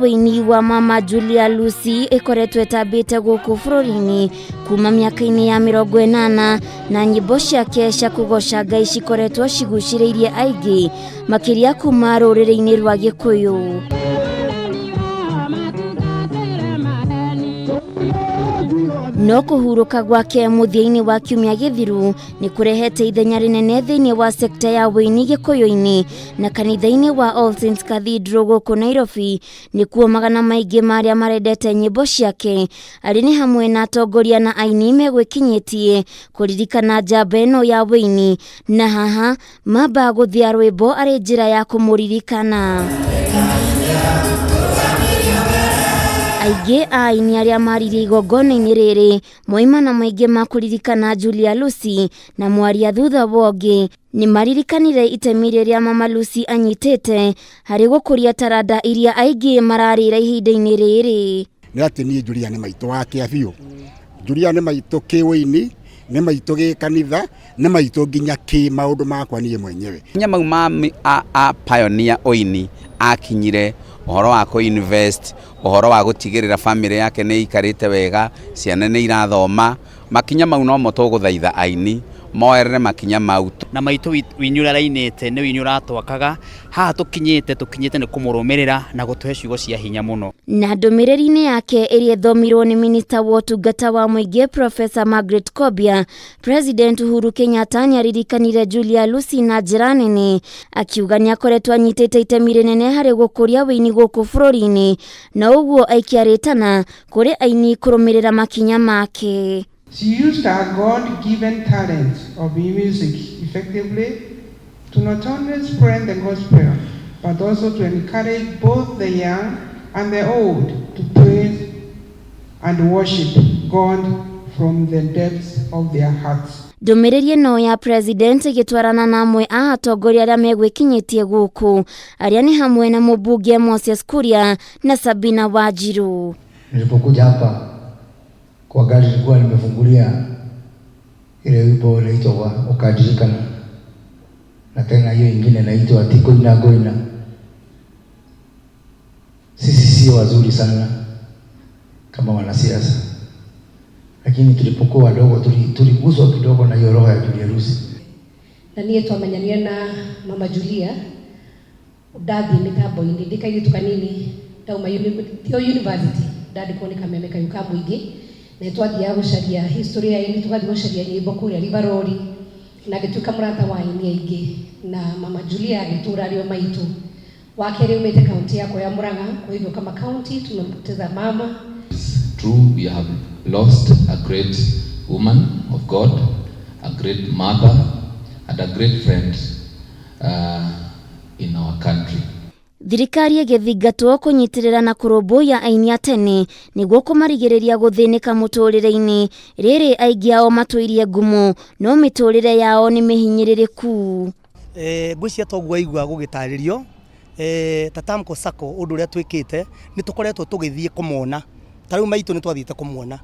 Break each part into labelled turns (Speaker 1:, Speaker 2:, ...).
Speaker 1: uini wa mama Julia Lucy ikoretwe tabite guku bũrũri-inĩ kuma miaka-inĩ ya 80 na nyimbo ciake cia kũgoca Ngai cikoretwo cigucĩrĩirie aingĩ makĩria kuma rũrĩrĩ-inĩ rwa Gĩkũyũ. No kuhuruka gwake muthia-ini wa kiumia githiru ni kurehete ithenya rinene thiini wa sekta ya uini Gĩkũyũ-inĩ na kanitha-ini wa All Saints Cathedral guku Nairobi ni kuo magana maingĩ maria marendete nyimbo ciake ari ni hamwe na atongoria na aini megwikinyitie kuririkana njamba ĩno ya uini na haha mamba guthia rwĩmbo ari njĩra ya kumuririkana. Aingĩ aini aria maririe igongona-inĩ rĩrĩ moimana maingĩ ma kuririkana Julia Lucy na mwaria thutha wongi ni maririkanire itemi rĩrĩa mama Lucy anyitĩte harĩ gũkũria taranda iria aingĩ mararĩra ihinda-inĩ rĩrĩ.
Speaker 2: Nĩ atĩ niĩ Julia nĩ maitũ wake biũ. Julia nĩ maitũ kĩũini, nĩ maitũ gĩkanitha, nĩ maitũ nginya maũndũ makwa niĩ mwenyewe.
Speaker 3: Nyamau a pioneer oini akinyire uhoro wa ku-invest, uhoro wa gutigirira family yake ni ikarite wega, ciana ni irathoma, makinya mau no mo tũgũthaitha aini moerere makinya mau.
Speaker 4: Na maitũ winyura rainite ni winyura twakaga haha tukinyite ni kumurumirira na gutuhe ciugo cia hinya muno.
Speaker 1: Na ndumiriri-ini yake iria ithomirwo ni minista wa utungata wa muingi Professor Margaret Kobia, President Uhuru Kenyatta nĩaririkanire Julia Lucy na njĩra nene akiuga nĩakoretwo anyitĩte itemi rĩnene harĩ gũkũria wĩini gũkũ bũrũri-inĩ na ũguo aikiaritana kũrĩ aini kũrũmĩrĩra makinya make.
Speaker 5: She used her God-given talent of music effectively to not only spread the gospel, but also to encourage both the young and the old to praise and worship God from the depths of their hearts.
Speaker 1: Ndumiriri no ya president gitwarana na amwe a atongoria aria megwikinyitie guku aria ni hamwe na mũmbunge Moses Kuria na Sabina Wanjiru.
Speaker 6: Nilipokuja hapa kwa gari nilikuwa nimefungulia ile wimbo inaitwa Kugerera, na tena hiyo nyingine inaitwa goina. Sisi sio wazuri sana kama wanasiasa, lakini tulipokuwa wadogo tuliguswa kidogo na hiyo roho ya Julia Lucy.
Speaker 7: Na niye twamenyania na mama Julia dathi mitambo-ini ndikairitu kanini tauma university dadi kuoneka memeka yuka muingi na twathia gucaria history ya ini tugathia gucaria nyimbo kuria ribarori na gituika murata wa ini aingi na mama Julia gitura rio maitu wakere umete county yako ya Murang'a. Kwa hivyo kama county tumempoteza mama.
Speaker 8: True, we have lost a great woman of God, a great mother and a great friend in our country.
Speaker 1: Thirikari ĩgĩthingatwo kũnyitirĩra na kũrũmbũiya aini a tene nĩguo kũmarigĩrĩria gũthĩnĩka mũtũrĩre-inĩ. Rĩrĩ aingĩ ao matũirie ngumo no mĩtũrĩre yao nĩ mĩhinyĩrĩrĩku.
Speaker 9: Ngwĩciria toguo aigua gũgĩtarĩrio tatamko sako ũndũ ũrĩa twĩkĩte nĩ tũkoretwo tũgĩthiĩ kũmona. Tarĩu maitũ nĩ twathiĩte kũmona.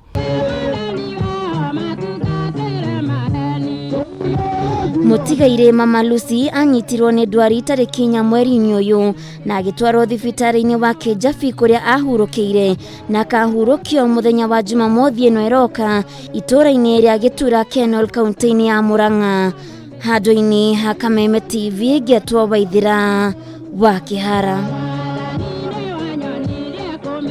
Speaker 9: Mutigaire mama Lucy anyitirwo nĩ ndwari tarĩki 4 mweri-inĩ ũyũ na agĩtwarwo thibitarĩ-inĩ wa Kĩjabi kũrĩa ahurũkĩire na akahurũkio mũthenya wa Jumamothi ĩno ĩroka itũũra-inĩ rĩa Gĩtura Kenol kaunti-inĩ ya Murang'a. Handu-ini ha Kameme TV Getwo Waithira wa Kĩhara.